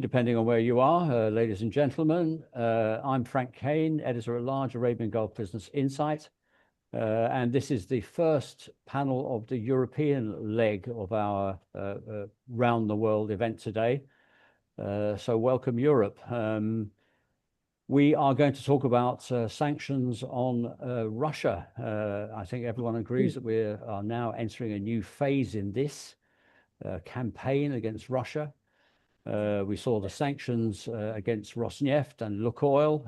Depending on where you are, ladies and gentlemen. I'm Frank Kane, editor-at-large, Arabian Gulf Business Insight. And this is the first panel of the European leg of our Round the World event today. So welcome, Europe. We are going to talk about sanctions on Russia. I think everyone agrees that we are now entering a new phase in this campaign against Russia. We saw the sanctions against Rosneft and Lukoil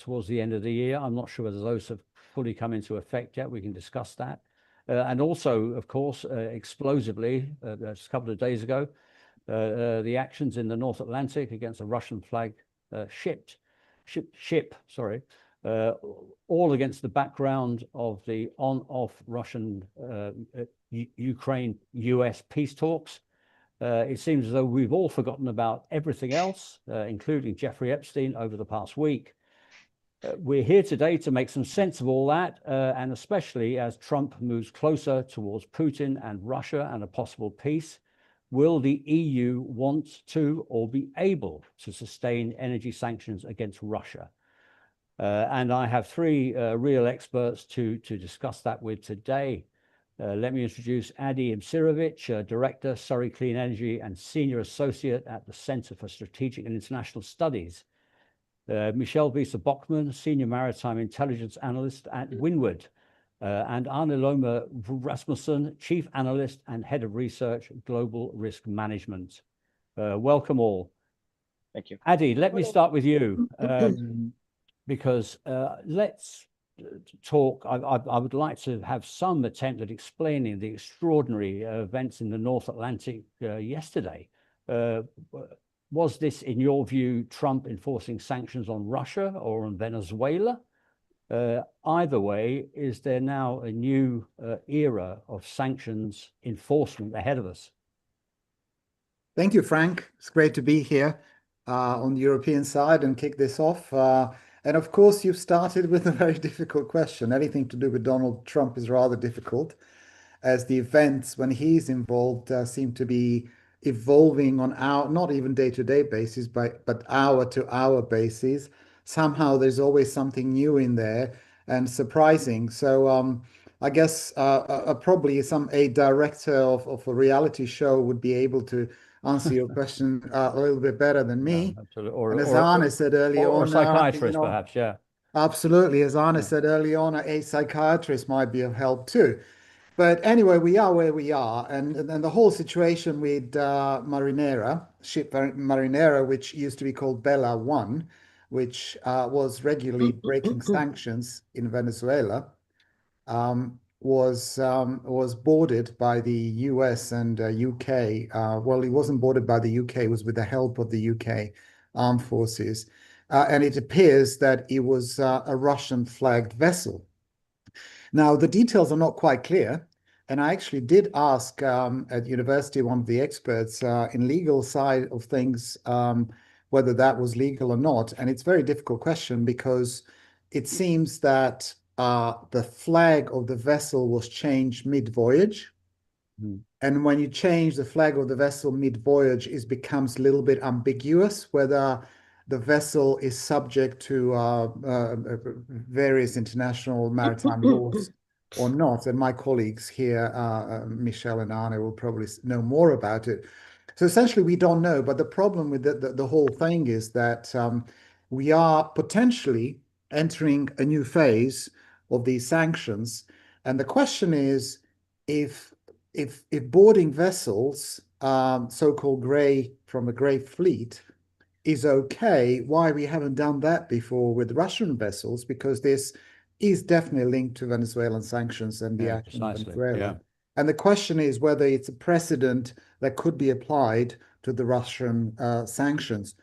towards the end of the year. I'm not sure whether those have fully come into effect yet. We can discuss that. And also, of course, explosively, just a couple of days ago, the actions in the North Atlantic against a Russian flagged ship, all against the background of the on-off Russian Ukraine-US peace talks. It seems as though we've all forgotten about everything else, including Jeffrey Epstein over the past week. We're here today to make some sense of all that, and especially as Trump moves closer towards Putin and Russia and a possible peace. Will the EU want to or be able to sustain energy sanctions against Russia? And I have three real experts to discuss that with today. Let me introduce Arne Imsirovic, Director, Surrey Clean Energy and Senior Associate at the Centre for Strategic and International Studies. Wiese Bockmann, Senior Maritime Intelligence Analyst at Windward. And Arne Rasmussen, Chief Analyst and Head of Research, Global Risk Management. Welcome all. Thank you. Arne, let me start with you, because let's talk. I would like to have some attempt at explaining the extraordinary events in the North Atlantic yesterday. Was this, in your view, Trump enforcing sanctions on Russia or on Venezuela? Either way, is there now a new era of sanctions enforcement ahead of us? Thank you, Frank. It's great to be here on the European side and kick this off. And of course, you've started with a very difficult question. Anything to do with Donald Trump is rather difficult, as the events when he's involved seem to be evolving on our, not even day-to-day basis, but hour-to-hour basis. Somehow there's always something new in there and surprising. So I guess probably a director of a reality show would be able to answer your question a little bit better than me. Yeah, and as Arne said earlier on, a psychiatrist, perhaps, yeah. Absolutely, as Arne said early on, a psychiatrist might be of help too. But anyway, we are where we are, and the whole situation with Marinera, ship Marinera, which used to be called Bella 1, which was regularly breaking sanctions in Venezuela, was boarded by the US and UK. Well, it wasn't boarded by the UK, it was with the help of the UK armed forces. And it appears that it was a Russian flagged vessel. Now, the details are not quite clear. And I actually did ask at university, one of the experts in legal side of things, whether that was legal or not. And it's a very difficult question because it seems that the flag of the vessel was changed mid-voyage. And when you change the flag of the vessel mid-voyage, it becomes a little bit ambiguous whether the vessel is subject to various international maritime laws or not. And my colleagues here, Michelle and Arne, will probably know more about it. So essentially, we don't know. But the problem with the whole thing is that we are potentially entering a new phase of these sanctions. And the question is, if boarding vessels, so-called from a gray fleet, is okay, why we haven't done that before with Russian vessels, because this is definitely linked to Venezuelan sanctions and the action in Venezuela. Yeah. And the question is whether it's a precedent that could be applied to the Russian sanctions.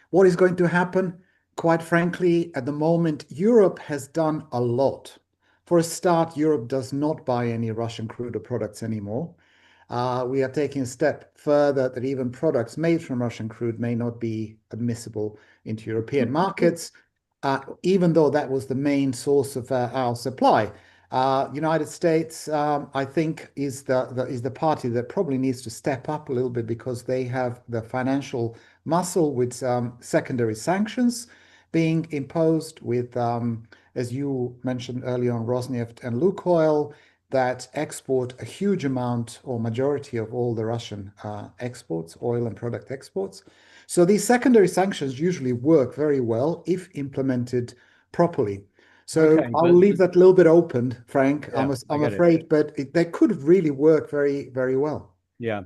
What is going to happen? Quite frankly, at the moment, Europe has done a lot. For a start, Europe does not buy any Russian crude or products anymore. We are taking a step further that even products made from Russian crude may not be admissible into European markets, even though that was the main source of our supply. United States, I think, is the party that probably needs to step up a little bit because they have the financial muscle with secondary sanctions being imposed with, as you mentioned earlier on, Rosneft and Lukoil, that export a huge amount or majority of all the Russian exports, oil and product exports. So these secondary sanctions usually work very well if implemented properly. So Okay, I'll leave that a little bit open, Frank. yeah, I I'm get it. afraid, but they could really work very, very well. Yeah.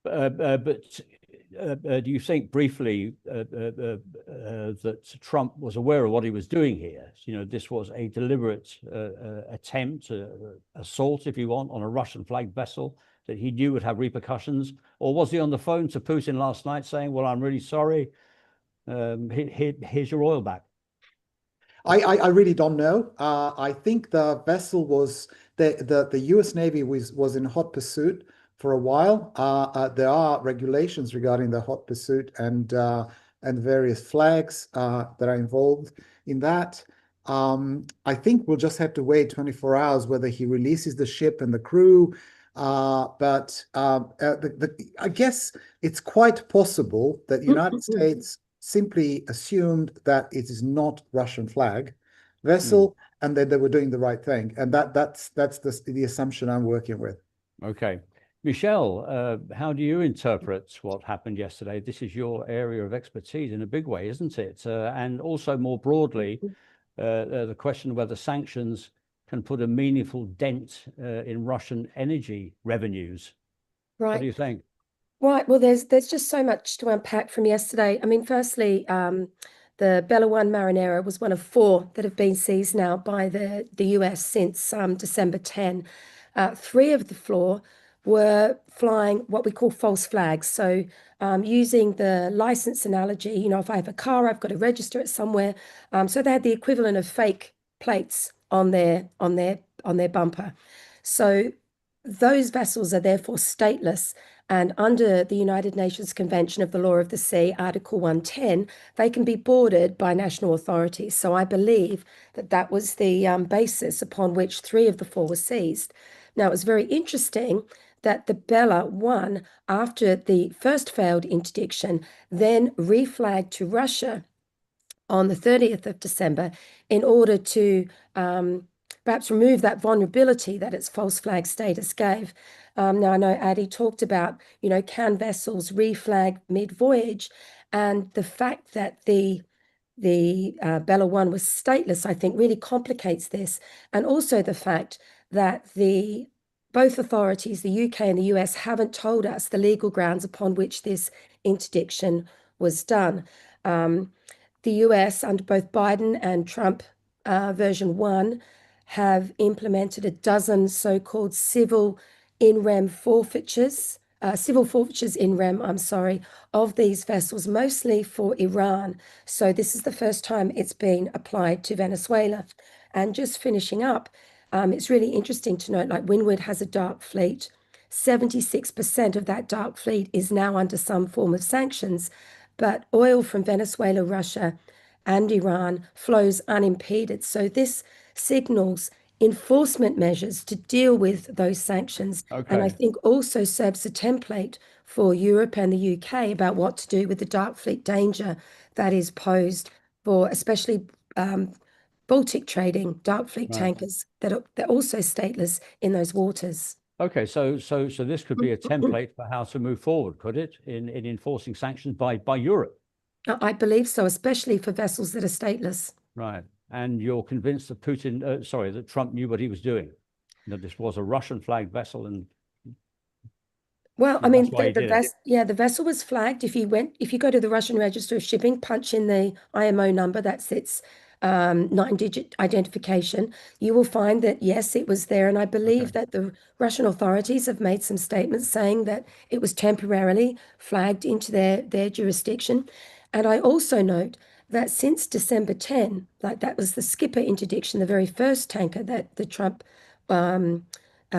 But do you think briefly that Trump was aware of what he was doing here? You know, this was a deliberate attempt, assault, if you want, on a Russian flagged vessel that he knew would have repercussions? Or was he on the phone to Putin last night saying, well, I'm really sorry, here's your oil back? I really don't know. I think the vessel was the U.S. Navy was in hot pursuit for a while. There are regulations regarding the hot pursuit and various flags that are involved in that. I think we'll just have to wait 24 hours whether he releases the ship and the crew. I guess it's quite possible that the United States simply assumed that it is not Russian flag vessel and that they were doing the right thing. And that's the assumption I'm working with. Okay. Michelle, how do you interpret what happened yesterday? This is your area of expertise in a big way, isn't it? And also more broadly, the question of whether sanctions can put a meaningful dent in Russian energy revenues. What do you think? Right. Well, there's just so much to unpack from yesterday. I mean, firstly, the Bella 1 Marinera was one of 4 that have been seized now by the US since December 10. 3 of the 4 were flying what we call false flags. So using the license analogy, you know, if I have a car, I've got to register it somewhere. So they had the equivalent of fake plates on their bumper. So those vessels are therefore stateless. And under the United Nations Convention of the Law of the Sea, Article 110, they can be boarded by national authorities. So I believe that that was the basis upon which 3 of the 4 were seized. Now, it was very interesting that the Bella 1, after the first failed interdiction, then reflagged to Russia on the 30th of December in order to perhaps remove that vulnerability that its false flag status gave. Now, I know Adi talked about, you know, can vessels reflag mid-voyage, and the fact that the Bella 1 was stateless, I think, really complicates this. And also the fact that both authorities, the UK and the US, haven't told us the legal grounds upon which this interdiction was done. The US, under both Biden and Trump version 1, have implemented a dozen so-called civil forfeitures in rem, of these vessels, mostly for Iran. So this is the first time it's been applied to Venezuela. And just finishing up, it's really interesting to note, like Windward has a dark fleet. 76% of that dark fleet is now under some form of sanctions, but oil from Venezuela, Russia, and Iran flows unimpeded. So this signals enforcement measures to deal with those sanctions. Okay. And I think also serves a template for Europe and the UK about what to do with the dark fleet danger that is posed for especially Baltic trading dark fleet tankers that are they're also stateless in those waters. Okay, so this could be a template for how to move forward, could it, in enforcing sanctions by Europe? I believe so, especially for vessels that are stateless. Right. And you're convinced that that Trump knew what he was doing, that this was a Russian flagged vessel, and well, I mean, the vessel was flagged. If you go to the Russian Register of Shipping, punch in the IMO number, that's its 9-digit identification, you will find that yes, it was there. And I believe that the Russian authorities have made some statements saying that it was temporarily flagged into their jurisdiction. And I also note that since December 10, like that was the skipper interdiction, the very first tanker that the Trump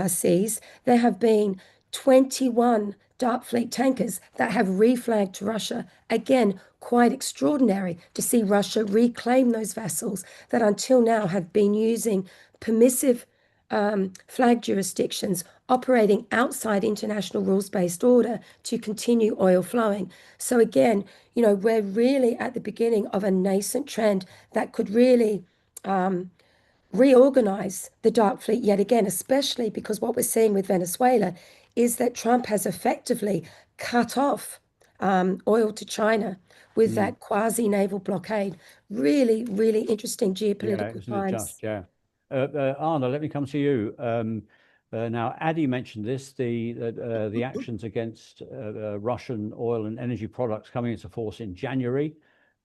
seized, there have been 21 dark fleet tankers that have reflagged to Russia. Again, quite extraordinary to see Russia reclaim those vessels that until now have been using permissive flag jurisdictions operating outside international rules-based order to continue oil flowing. So again, you know, we're really at the beginning of a nascent trend that could really reorganize the dark fleet yet again, especially because what we're seeing with Venezuela is that Trump has effectively cut off oil to China with that quasi-naval blockade. Really, really interesting geopolitical times. Yeah. Arne, let me come to you. Now, Adi mentioned this, the actions against Russian oil and energy products coming into force in January.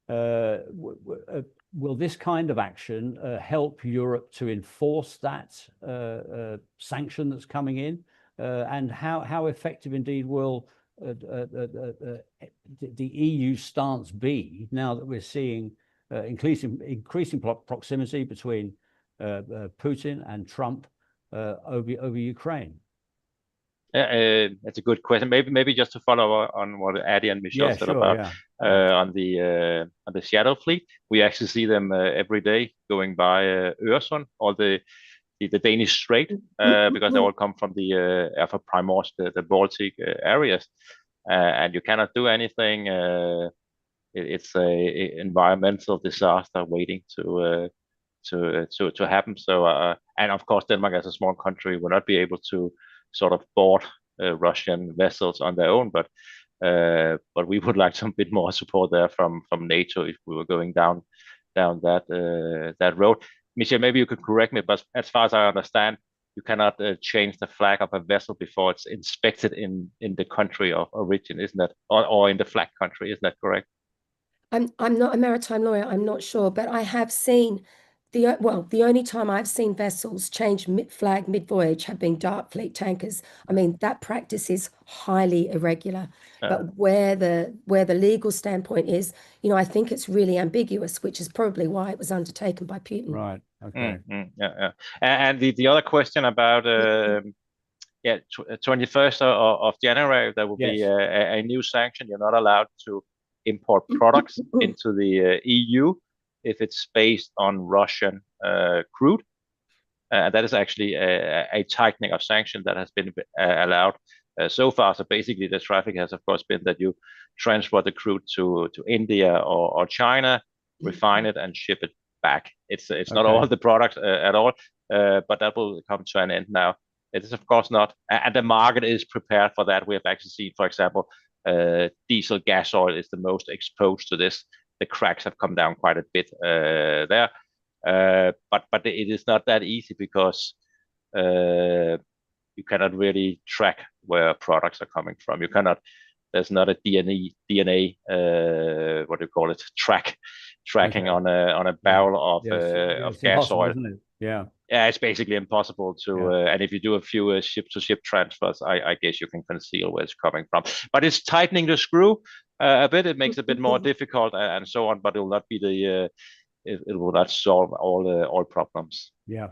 Will this kind of action help Europe to enforce that sanction that's coming in? And how effective indeed will the EU stance be now that we're seeing increasing proximity between Putin and Trump over Ukraine? That's a good question. Maybe just to follow up on what Adi and Michelle said about on the shadow fleet. We actually see them every day going by Øresund or the Danish Strait because they all come from the Alpha Primors, the Baltic areas, and you cannot do anything. It's a environmental disaster waiting to happen. So and of course Denmark as a small country will not be able to sort of board Russian vessels on their own, but we would like some bit more support there from NATO if we were going down that road. Michelle, maybe you could correct me, but as far as I understand, you cannot change the flag of a vessel before it's inspected in the country of origin, isn't that, or in the flag country? Isn't that correct? I'm not a maritime lawyer. I'm not sure, but I have seen the only time I've seen vessels change flag mid-voyage have been dark fleet tankers. I mean, that practice is highly irregular. But where the legal standpoint is, you know, I think it's really ambiguous, which is probably why it was undertaken by Putin. Right. Okay. Yeah. And the other question about 21st of January, there will be a new sanction. You're not allowed to import products into the EU if it's based on Russian crude. That is actually a tightening of sanction that has been allowed so far. So basically the traffic has of course been that you transport the crude to India or China, refine it and ship it back. It's not all the products at all, but that will come to an end now. It is of course not, and the market is prepared for that. We have actually seen, for example, diesel gas oil is the most exposed to this. The cracks have come down quite a bit there, but it is not that easy because you cannot really track where products are coming from. You cannot. There's not a DNA what do you call it, tracking on a barrel of gas oil. Isn't it? Yeah, it's basically impossible to. And if you do a few ship-to-ship transfers, I guess you can conceal where it's coming from. But it's tightening the screw a bit. It makes it a bit more difficult and so on. But it will not be it will not solve all problems. Yeah.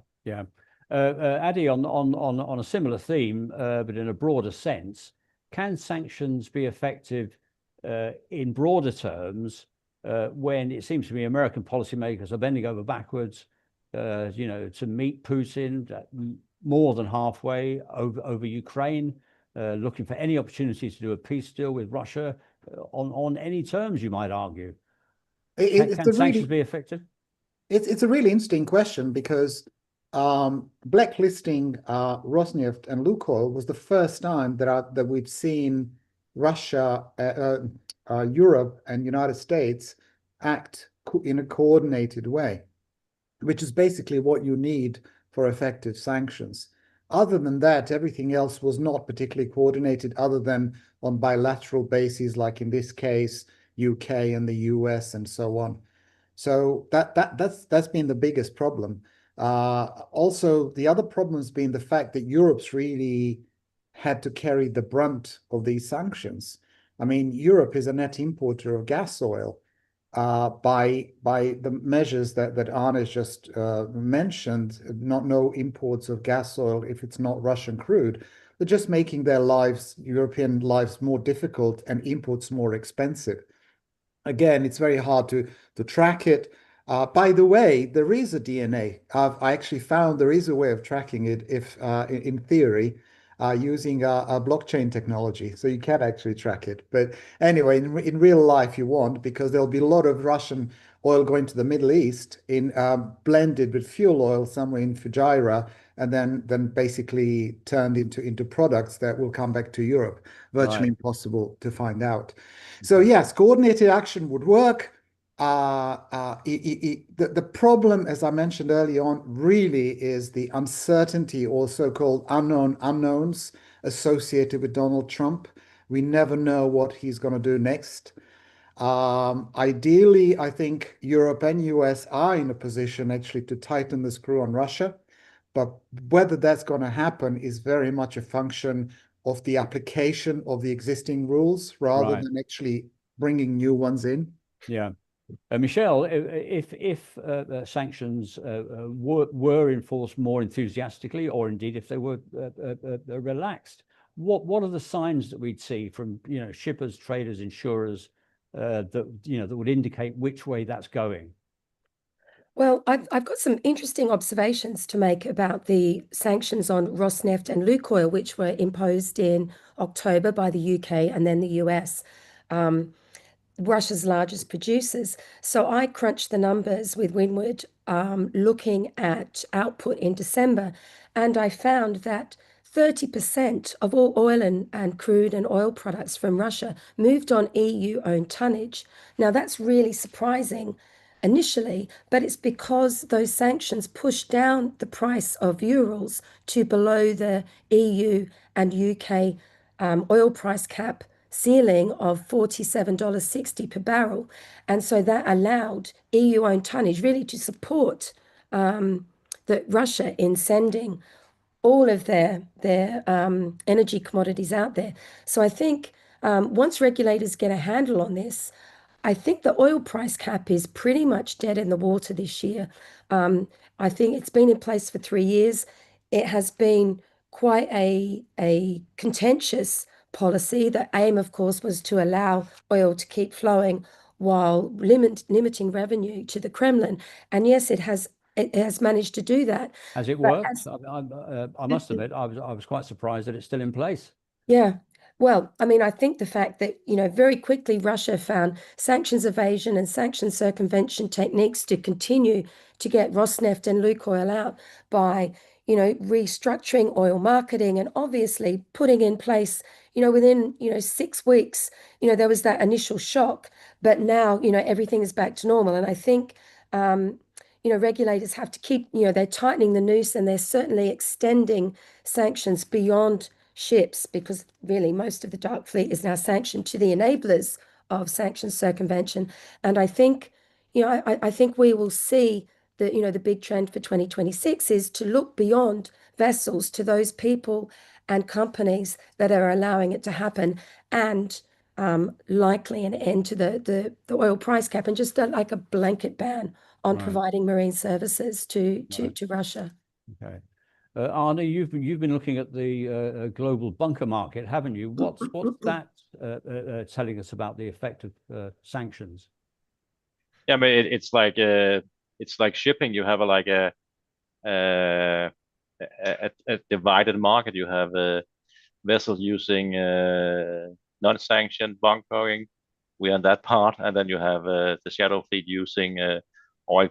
Adi, on a similar theme, but in a broader sense, can sanctions be effective in broader terms when it seems to me American policymakers are bending over backwards, you know, to meet Putin more than halfway over Ukraine, looking for any opportunity to do a peace deal with Russia on any terms, you might argue? Can sanctions be effective? It's a really interesting question because blacklisting Rosneft and Lukoil was the first time that we've seen Russia, Europe, and United States act in a coordinated way, which is basically what you need for effective sanctions. Other than that, everything else was not particularly coordinated, other than on bilateral bases, like in this case, UK and the US and so on. So that's been the biggest problem. Also, the other problem has been the fact that Europe's really had to carry the brunt of these sanctions. I mean, Europe is a net importer of gas oil by the measures that Arne just mentioned. No imports of gas oil if it's not Russian crude. They're just making their lives, European lives, more difficult and imports more expensive. Again, it's very hard to track it. By the way, there is a DNA. I actually found there is a way of tracking it if, in theory, using a blockchain technology. So you can actually track it. But anyway, in real life, you won't, because there'll be a lot of Russian oil going to the Middle East in blended with fuel oil somewhere in Fujairah, and then basically turned into products that will come back to Europe. Virtually impossible to find out. So yes, coordinated action would work. The problem, as I mentioned early on, really is the uncertainty or so-called unknown unknowns associated with Donald Trump. We never know what he's going to do next. Ideally, I think Europe and US are in a position actually to tighten the screw on Russia, but whether that's going to happen is very much a function of the application of the existing rules rather than actually bringing new ones in. Yeah. Michelle, if sanctions were enforced more enthusiastically, or indeed if they were relaxed, what are the signs that we'd see from shippers, traders, insurers that would indicate which way that's going? Well, I've got some interesting observations to make about the sanctions on Rosneft and Lukoil, which were imposed in October by the UK and then the US. Russia's largest producers. So I crunched the numbers with Windward, looking at output in December, and I found that 30% of all oil and crude and oil products from Russia moved on EU-owned tonnage. Now that's really surprising initially, but it's because those sanctions pushed down the price of Urals to below the EU and UK oil price cap ceiling of $47.60 per barrel. And so that allowed EU-owned tonnage really to support Russia in sending all of their energy commodities out there. So I think once regulators get a handle on this, I think the oil price cap is pretty much dead in the water this year. I think it's been in place for 3 years. It has been quite a contentious policy. The aim, of course, was to allow oil to keep flowing while limiting revenue to the Kremlin. And yes, it has managed to do that. Has it worked? I must admit, I was quite surprised that it's still in place. Yeah. Well, I mean, I think the fact that, very quickly Russia found sanctions evasion and sanctions circumvention techniques to continue to get Rosneft and Lukoil out by, restructuring oil marketing and obviously putting in place, within, 6 weeks, there was that initial shock, but now, everything is back to normal. And I think, regulators have to keep, they're tightening the noose, and they're certainly extending sanctions beyond ships, because really most of the dark fleet is now sanctioned to the enablers of sanctions circumvention. And I think, I think we will see that, the big trend for 2026 is to look beyond vessels to those people and companies that are allowing it to happen, and likely an end to the oil price cap, and just like a blanket ban on providing marine services to Russia. Okay. Arne, you've been looking at the global bunker market, haven't you? What's that telling us about the effect of sanctions? Yeah, I mean, it's like shipping. You have a divided market. You have vessels using non-sanctioned bunkering. We're on that part, and then you have the shadow fleet using oil.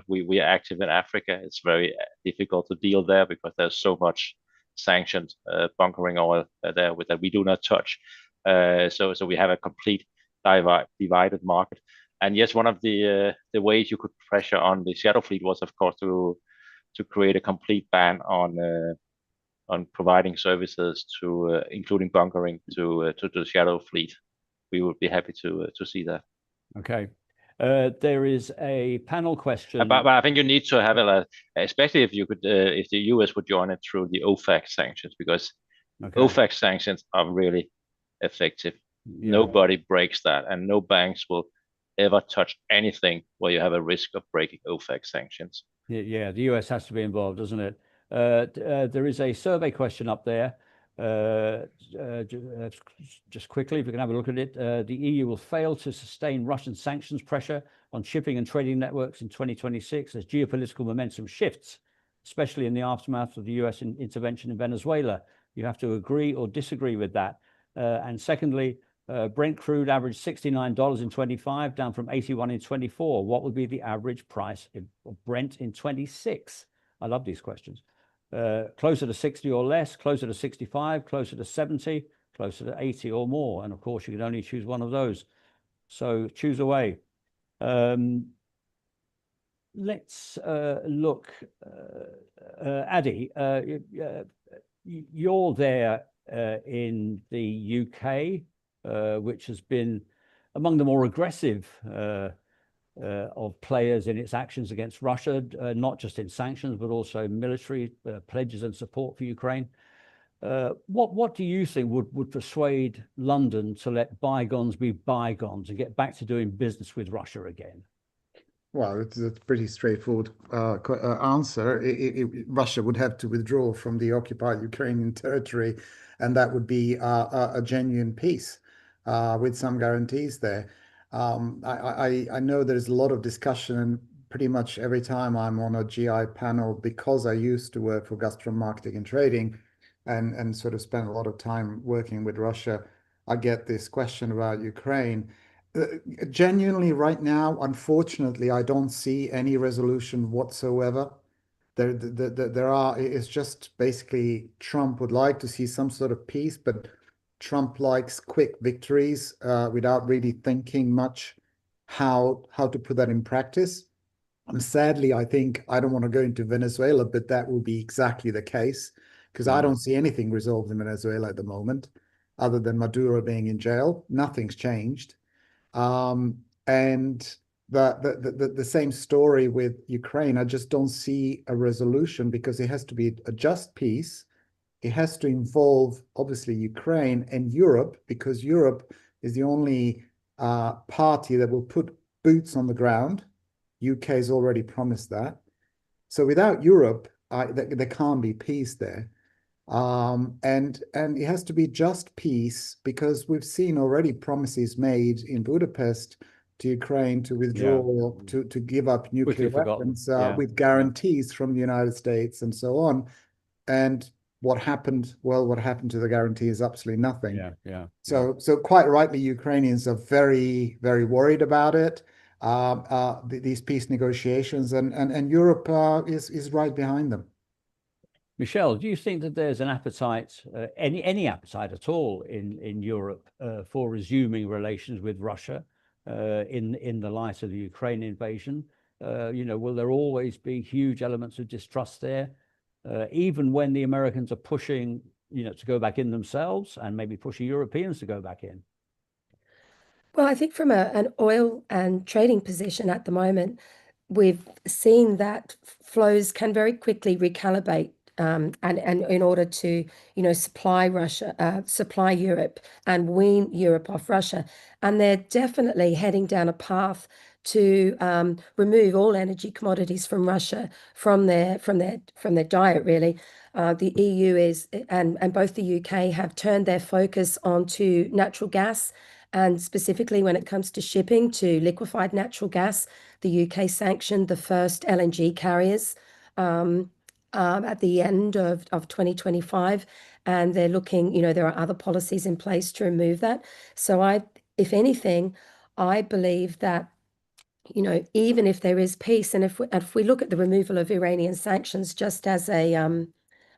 We are active in Africa. It's very difficult to deal there because there's so much sanctioned bunkering oil there that we do not touch. So we have a complete divided market. And yes, one of the ways you could pressure on the shadow fleet was, of course, to create a complete ban on providing services to including bunkering to the shadow fleet. We would be happy to see that. Okay. There is a panel question. But I think you need to have especially if the US would join it through the OFAC sanctions, because OFAC sanctions are really effective. Yeah. Nobody breaks that, and no banks will ever touch anything where you have a risk of breaking OFAC sanctions. Yeah, the US has to be involved, doesn't it? There is a survey question up there. Just quickly, if we can have a look at it, the EU will fail to sustain Russian sanctions pressure on shipping and trading networks in 2026 as geopolitical momentum shifts, especially in the aftermath of the US intervention in Venezuela. You have to agree or disagree with that. And secondly, Brent crude averaged $69 in 25, down from 81 in 24. What would be the average price of Brent in 26? I love these questions. Closer to 60 or less, closer to 65, closer to 70, closer to 80 or more. And of course, you can only choose one of those. So choose away. Let's look, Addy, you're there in the UK, which has been among the more aggressive of players in its actions against Russia, not just in sanctions, but also military pledges and support for Ukraine. What do you think would persuade London to let bygones be bygones and get back to doing business with Russia again? Well, it's a pretty straightforward answer. Russia would have to withdraw from the occupied Ukrainian territory, and that would be a genuine peace with some guarantees there. I know there's a lot of discussion, and pretty much every time I'm on a GI panel, because I used to work for Gazprom Marketing and Trading and sort of spent a lot of time working with Russia, I get this question about Ukraine. Genuinely, right now, unfortunately, I don't see any resolution whatsoever. It's just basically Trump would like to see some sort of peace, but Trump likes quick victories without really thinking much how to put that in practice. Sadly, I think I don't want to go into Venezuela, but that will be exactly the case because I don't see anything resolved in Venezuela at the moment, other than Maduro being in jail. Nothing's changed. And the same story with Ukraine. I just don't see a resolution because it has to be a just peace. It has to involve, obviously, Ukraine and Europe, because Europe is the only party that will put boots on the ground. UK has already promised that. So without Europe, there can't be peace there. And it has to be just peace, because we've seen already promises made in Budapest to Ukraine to withdraw, to give up nuclear weapons with guarantees from the United States and so on. And what happened? Well, what happened to the guarantee is absolutely nothing. So quite rightly, Ukrainians are very, very worried about it. These peace negotiations, and Europe is right behind them. Michelle, do you think that there's an appetite, any appetite at all in Europe for resuming relations with Russia in the light of the Ukraine invasion? Will there always be huge elements of distrust there, even when the Americans are pushing, to go back in themselves and maybe pushing Europeans to go back in? Well, I think from an oil and trading position at the moment, we've seen that flows can very quickly recalibrate. And in order to, supply Europe and wean Europe off Russia. And they're definitely heading down a path to remove all energy commodities from Russia from their diet, really. The EU and both the UK have turned their focus onto natural gas, and specifically when it comes to shipping to liquefied natural gas. The UK sanctioned the first LNG carriers at the end of 2025, and they're looking, there are other policies in place to remove that. So if anything, I believe that, even if there is peace, and if we look at the removal of Iranian sanctions just as a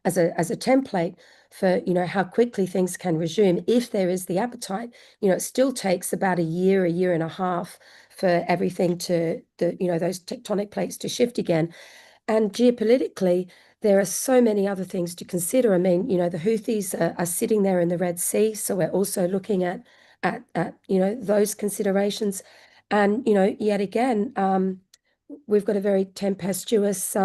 template for, how quickly things can resume, if there is the appetite, it still takes about a year and a half for everything those tectonic plates to shift again. And geopolitically, there are so many other things to consider. I mean, the Houthis are sitting there in the Red Sea, so we're also looking at those considerations. And yet again, we've got a very tempestuous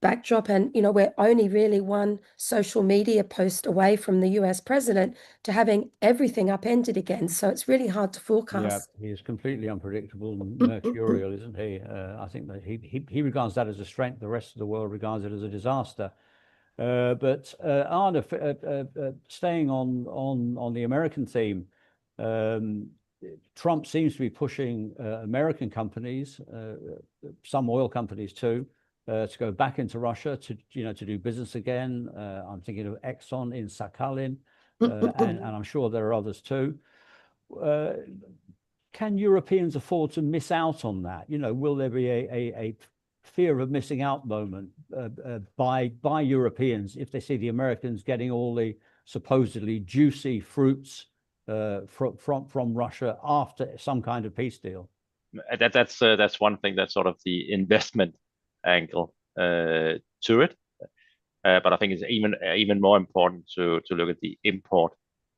backdrop, and we're only really one social media post away from the US president to having everything upended again. So it's really hard to forecast. Yeah, he is completely unpredictable and mercurial, isn't he? I think that he regards that as a strength. The rest of the world regards it as a disaster. But Arne, staying on the American theme, Trump seems to be pushing American companies, some oil companies too, to go back into Russia to do business again. I'm thinking of Exxon in Sakhalin, and I'm sure there are others too. Can Europeans afford to miss out on that? Will there be a fear of missing out moment by Europeans if they see the Americans getting all the supposedly juicy fruits from Russia after some kind of peace deal? That's one thing. That's sort of the investment angle to it. But I think it's even more important to look at the import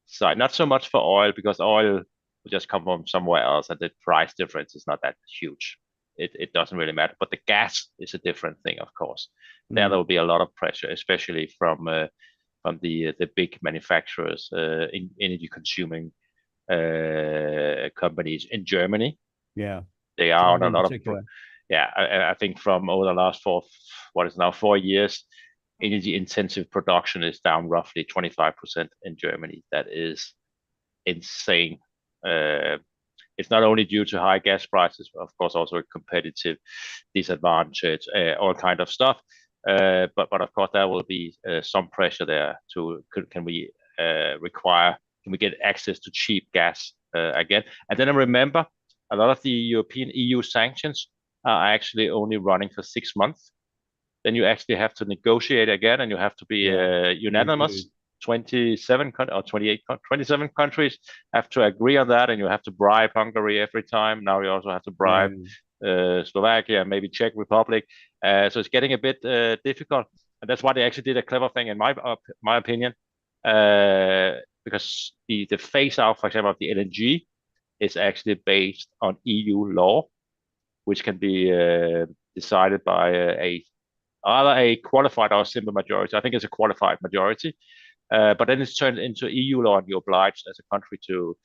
side. Not so much for oil, because oil will just come from somewhere else, and the price difference is not that huge. It doesn't really matter. But the gas is a different thing, of course. There will be a lot of pressure, especially from the big manufacturers, in energy consuming companies in Germany. Yeah, they are on a lot of. Yeah, I think from over the last 4 years, energy intensive production is down roughly 25% in Germany. That is insane. It's not only due to high gas prices, but of course also a competitive disadvantage, all kind of stuff. But of course there will be some pressure there to can we get access to cheap gas again? And then I remember a lot of the European EU sanctions are actually only running for 6 months. Then you actually have to negotiate again, and you have to be unanimous. 27 or 27 countries have to agree on that, and you have to bribe Hungary every time. Now you also have to bribe Slovakia, maybe Czech Republic. So it's getting a bit difficult, and that's why they actually did a clever thing, in my opinion, because the phase out, for example, of the LNG is actually based on EU law, which can be decided by either a qualified or a simple majority. I think it's a qualified majority. But then it's turned into EU law, and you're obliged as a country to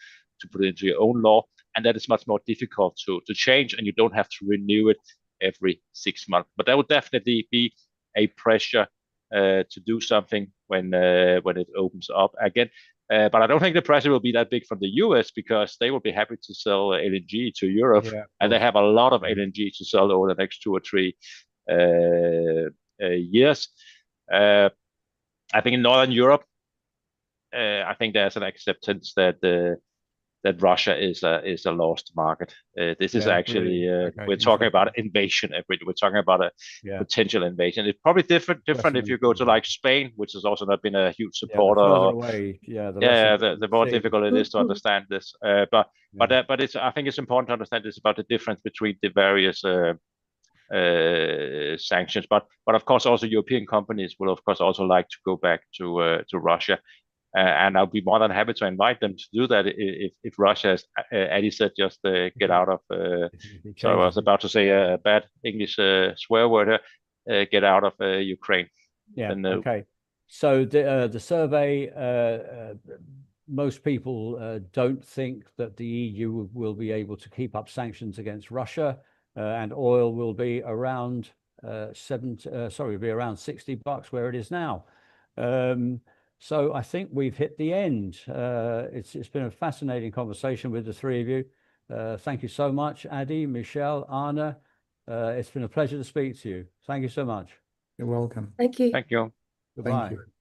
put it into your own law, and that is much more difficult to change, and you don't have to renew it every 6 months. But there would definitely be a pressure to do something when it opens up again. But I don't think the pressure will be that big from the US, because they will be happy to sell LNG to Europe, and they have a lot of LNG to sell over the next 2 or 3 years. I think in Northern Europe, I think there's an acceptance that Russia is a lost market. This is actually we're talking about invasion. We're talking about a potential invasion. It's probably different if you go to like Spain, which has also not been a huge supporter. The more difficult it is to understand this. But I think it's important to understand this about the difference between the various sanctions. But of course also European companies will of course also like to go back to Russia. And I'll be more than happy to invite them to do that if Russia, as Eddie said, just get out of. So I was about to say a bad English swear word here. Get out of Ukraine. Yeah. Okay. So the survey, most people don't think that the EU will be able to keep up sanctions against Russia, and oil will be around around $60 where it is now. So I think we've hit the end. It's been a fascinating conversation with the three of you. Thank you so much, Adi, Michelle, Arne. It's been a pleasure to speak to you. Thank you so much. You're welcome. Thank you. Thank you. Goodbye. Thank you.